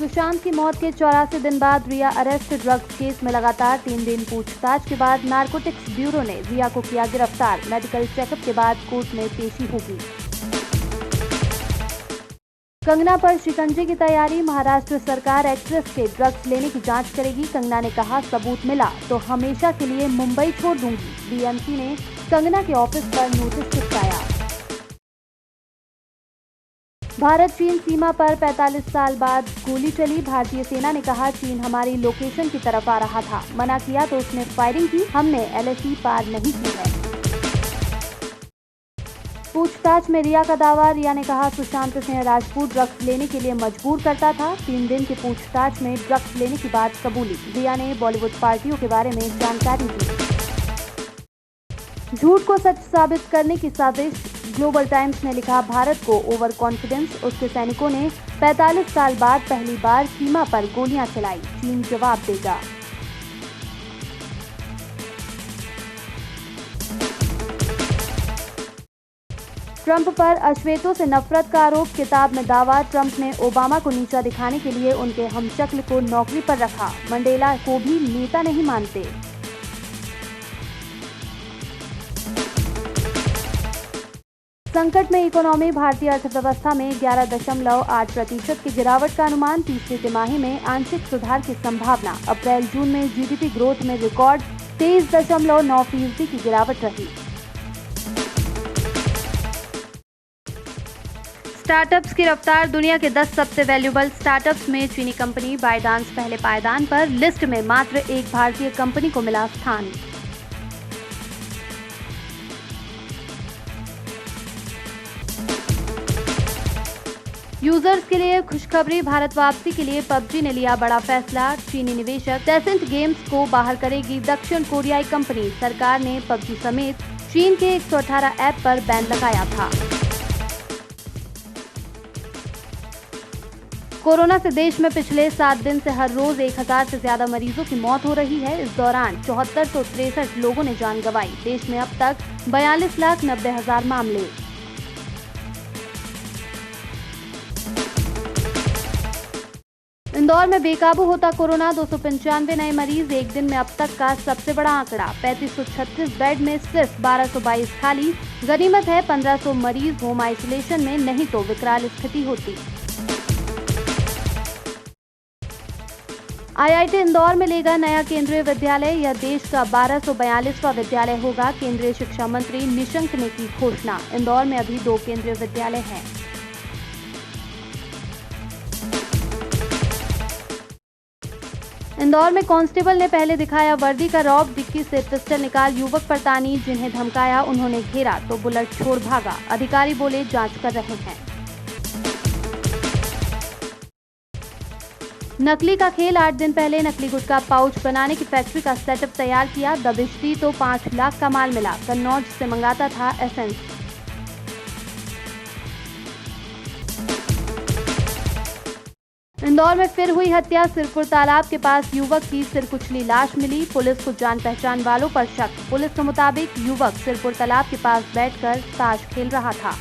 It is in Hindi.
सुशांत की मौत के 84 दिन बाद रिया अरेस्ट। ड्रग्स केस में लगातार 3 दिन पूछताछ के बाद नारकोटिक्स ब्यूरो ने रिया को किया गिरफ्तार। मेडिकल चेकअप के बाद कोर्ट में पेशी होगी। कंगना पर शिकंजे की तैयारी। महाराष्ट्र सरकार एक्ट्रेस के ड्रग्स लेने की जांच करेगी। कंगना ने कहा, सबूत मिला तो हमेशा के लिए मुंबई छोड़ दूंगी। बीएमसी ने कंगना के ऑफिस पर नोटिस चिपकाया। भारत चीन सीमा पर 45 साल बाद गोली चली। भारतीय सेना ने कहा, चीन हमारी लोकेशन की तरफ आ रहा था, मना किया तो उसने फायरिंग की। हमने एलएसी पार नहीं की है। पूछताछ में रिया का दावा। रिया ने कहा, सुशांत सिंह राजपूत ड्रग्स लेने के लिए मजबूर करता था। 3 दिन की पूछताछ में ड्रग्स लेने की बात कबूली। रिया ने बॉलीवुड पार्टियों के बारे में जानकारी दी। झूठ को सच साबित करने की साजिश। ग्लोबल टाइम्स ने लिखा, भारत को ओवर कॉन्फिडेंस। उसके सैनिकों ने 45 साल बाद पहली बार सीमा पर गोलियां चलाई। चीन जवाब देगा। ट्रंप पर अश्वेतों से नफरत का आरोप। किताब में दावा, ट्रंप ने ओबामा को नीचा दिखाने के लिए उनके हमशक्ल को नौकरी पर रखा। मंडेला को भी नेता नहीं मानते। संकट में इकोनॉमी। भारतीय अर्थव्यवस्था में 11.8% की गिरावट का अनुमान। तीसरी तिमाही में आंशिक सुधार की संभावना। अप्रैल जून में जीडीपी ग्रोथ में रिकॉर्ड 23.9% की गिरावट रही। स्टार्टअप्स की रफ्तार। दुनिया के 10 सबसे वैल्यूएबल स्टार्टअप्स में चीनी कंपनी बायडांस पहले पायदान पर। लिस्ट में मात्र एक भारतीय कंपनी को मिला स्थान। यूजर्स के लिए खुशखबरी। भारत वापसी के लिए पबजी ने लिया बड़ा फैसला। चीनी निवेशक टेंसेंट गेम्स को बाहर करेगी दक्षिण कोरियाई कंपनी। सरकार ने पबजी समेत चीन के 118 ऐप पर बैन लगाया था। कोरोना से देश में पिछले 7 दिन से हर रोज 1000 से ज्यादा मरीजों की मौत हो रही है। इस दौरान 7463 लोगों ने जान गंवाई। देश में अब तक 42,90,000 मामले। इंदौर में बेकाबू होता कोरोना। 295 नए मरीज। एक दिन में अब तक का सबसे बड़ा आंकड़ा। 3536 बेड में सिर्फ 1222 खाली। गनीमत है 1500 मरीज होम आइसोलेशन में, नहीं तो विकराल स्थिति होती। आईआईटी इंदौर में लेगा नया केंद्रीय विद्यालय। यह देश का 1242वां विद्यालय होगा। केंद्रीय शिक्षा मंत्री निशंक ने की घोषणा। इंदौर में अभी 2 केंद्रीय विद्यालय हैं। इंदौर में कांस्टेबल ने पहले दिखाया वर्दी का रौब। डिक्की से पिस्टल निकाल युवक पर तानी। जिन्हें धमकाया उन्होंने घेरा तो बुलेट छोड़ भागा। अधिकारी बोले, जांच कर रहे हैं। नकली का खेल। 8 दिन पहले नकली गुटखा पाउच बनाने की फैक्ट्री का सेटअप तैयार किया। दबिश दी तो 5 लाख का माल मिला। कन्नौज से मंगाता था एसेंस। इंदौर में फिर हुई हत्या। सिरपुर तालाब के पास युवक की सिरकुचली लाश मिली। पुलिस को जान पहचान वालों पर शक। पुलिस के मुताबिक युवक सिरपुर तालाब के पास बैठकर ताश खेल रहा था।